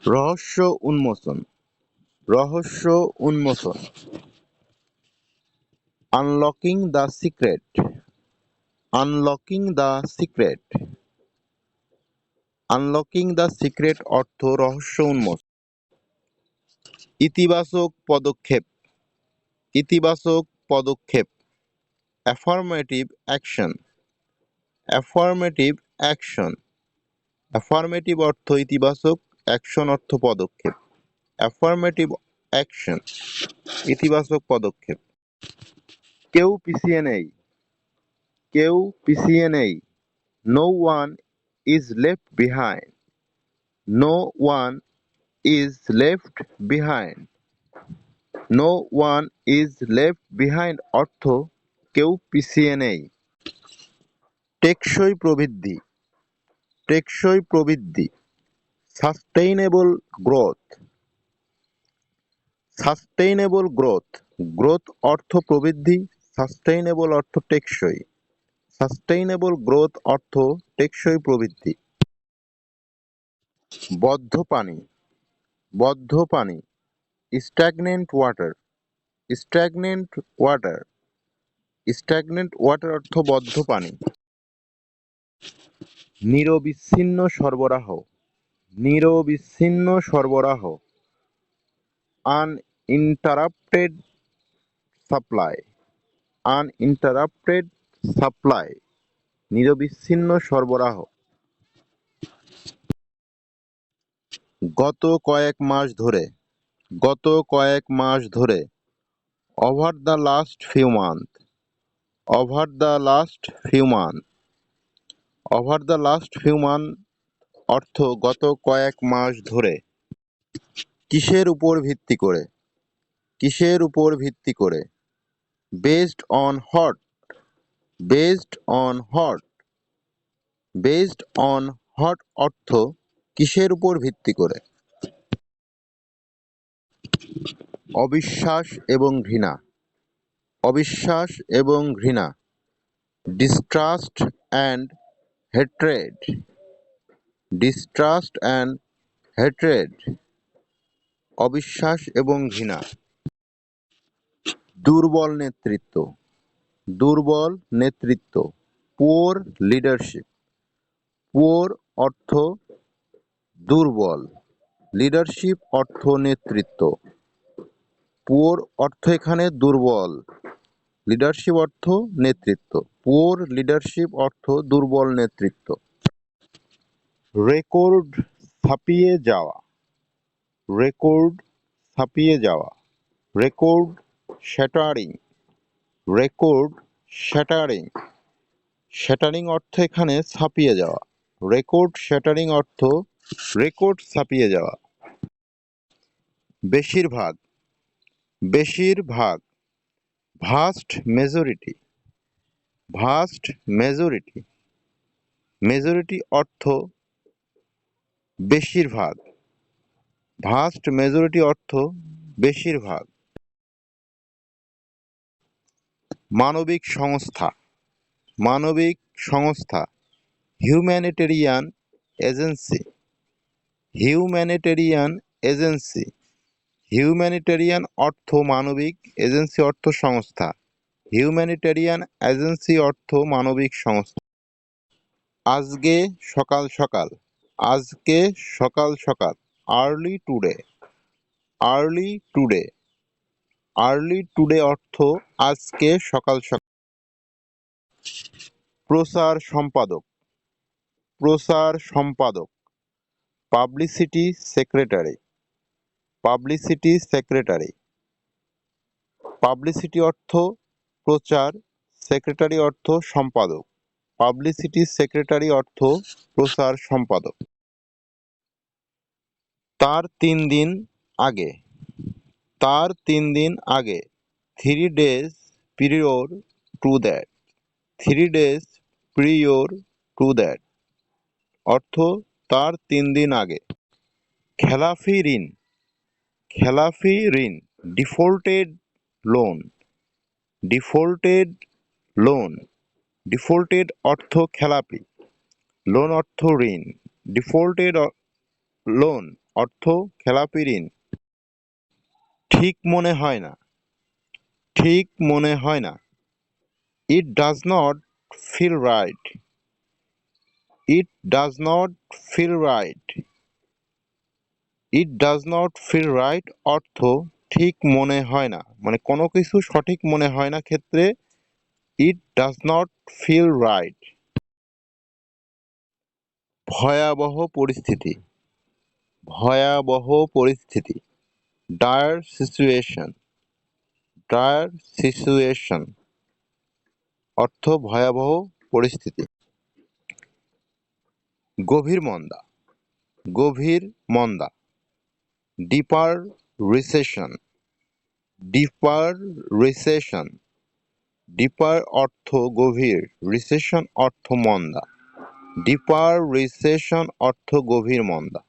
রহস্য উন্মোচন, রহস্য উন্মোচন। Unlocking the secret, unlocking the secret. Unlocking the secret অর্থ রহস্য উন্মোচন। ইতিবাচক পদক্ষেপ, ইতিবাচক পদক্ষেপ। Affirmative action, affirmative action. Affirmative অর্থ ইতিবাচক, অ্যাকশন অর্থ পদক্ষেপ। অ্যাফার্মেটিভ অ্যাকশন, ইতিবাচক পদক্ষেপ। কেউ পিছিয়ে নেই, কেউ পিছিয়ে নেই। No one is left behind, no one is left behind. No one is left behind অর্থ কেউ পিছিয়ে নেই। টেকসই প্রবৃদ্ধি, টেকসই প্রবৃদ্ধি। Sustainable growth, sustainable growth. Growth অর্থ প্রবৃদ্ধি, সাস্টেইনেবল অর্থ টেকসই। সাস্টেইনেবল গ্রোথ অর্থ টেকসই প্রবৃদ্ধি। বদ্ধ পানি, বদ্ধ পানি। Stagnant water, stagnant water. Stagnant water অর্থ বদ্ধ পানি। নিরবিচ্ছিন্ন সরবরাহ, নিরবিচ্ছিন্ন সরবরাহ। Uninterrupted supply, uninterrupted supply. নিরবিচ্ছিন্ন সরবরাহ। গত কয়েক মাস ধরে, গত কয়েক মাস ধরে। Over the last few month, over the last few month. Over the last few month অর্থ গত কয়েক মাস ধরে। কিসের উপর ভিত্তি করে, কিসের উপর ভিত্তি করে। Based on hot, based on hot. Based on hot অর্থ কিসের উপর ভিত্তি করে। অবিশ্বাস এবং ঘৃণা, অবিশ্বাস এবং ঘৃণা। Distrust and hatred, distrust and hatred. অবিশ্বাস এবং ঘৃণা। দুর্বল নেতৃত্ব, দুর্বল নেতৃত্ব। পুওর লিডারশিপ, পুওর অর্থ দুর্বল, লিডারশিপ অর্থ নেতৃত্ব। পুওর অর্থ এখানে দুর্বল, লিডারশিপ অর্থ নেতৃত্ব। পুওর লিডারশিপ অর্থ দুর্বল নেতৃত্ব। রেকর্ড ছাপিয়ে যাওয়া, রেকর্ড ছাপিয়ে যাওয়া। Record shuttering, record shuttering. Shuttering অর্থ এখানে ছাপিয়ে যাওয়া। রেকর্ড শ্যাটারিং অর্থ রেকর্ড ছাপিয়ে যাওয়া। বেশিরভাগ, বেশিরভাগ। Vast majority, vast majority. Majority অর্থ বেশিরভাগ। ভাস্ট মেজরিটি অর্থ বেশিরভাগ। মানবিক সংস্থা, মানবিক সংস্থা। Humanitarian agency, humanitarian agency. Humanitarian অর্থ মানবিক, এজেন্সি অর্থ সংস্থা। হিউম্যানিটেরিয়ান এজেন্সি অর্থ মানবিক সংস্থা। আজকে সকাল সকাল, আজকে সকাল সকাল। Early today, early today. Early today অর্থ আজকে সকাল সকাল। প্রচার সম্পাদক, প্রচার সম্পাদক। Publicity secretary, publicity secretary. Publicity অর্থ প্রচার, সেক্রেটারি অর্থ সম্পাদক। পাবলিসিটি সেক্রেটারি অর্থ প্রচার সম্পাদক। তার ৩ দিন আগে, তার ৩ দিন আগে। 3 days prior to that, 3 days prior to that অর্থ তার ৩ দিন আগে। খেলাফি ঋণ, খেলাফি ঋণ। ডিফল্টেড লোন, ডিফল্টেড লোন। ডিফল্টেড অর্থ খেলাপি, লোন অর্থ ঋণ। ডিফল্টেড লোন অর্থ খেলাপি ঋণ। ঠিক মনে হয় না, ঠিক মনে হয় না। It does not feel right. It does not feel right. It does not feel right অর্থ ঠিক মনে হয় না, মানে কোনো কিছু সঠিক মনে হয় না ক্ষেত্রে it does not feel right. ভয়াবহ পরিস্থিতি, ভয়াবহ পরিস্থিতি। Dire situation. Dire situation অর্থ ভয়াবহ পরিস্থিতি। গভীর মন্দা, গভীর মন্দা। ডিপার রিসেশন, ডিপার রিসেশন। ডিপার অর্থ গভীর, রিসেশন অর্থ মন্দা। ডিপার রিসেশন অর্থ গভীর মন্দা।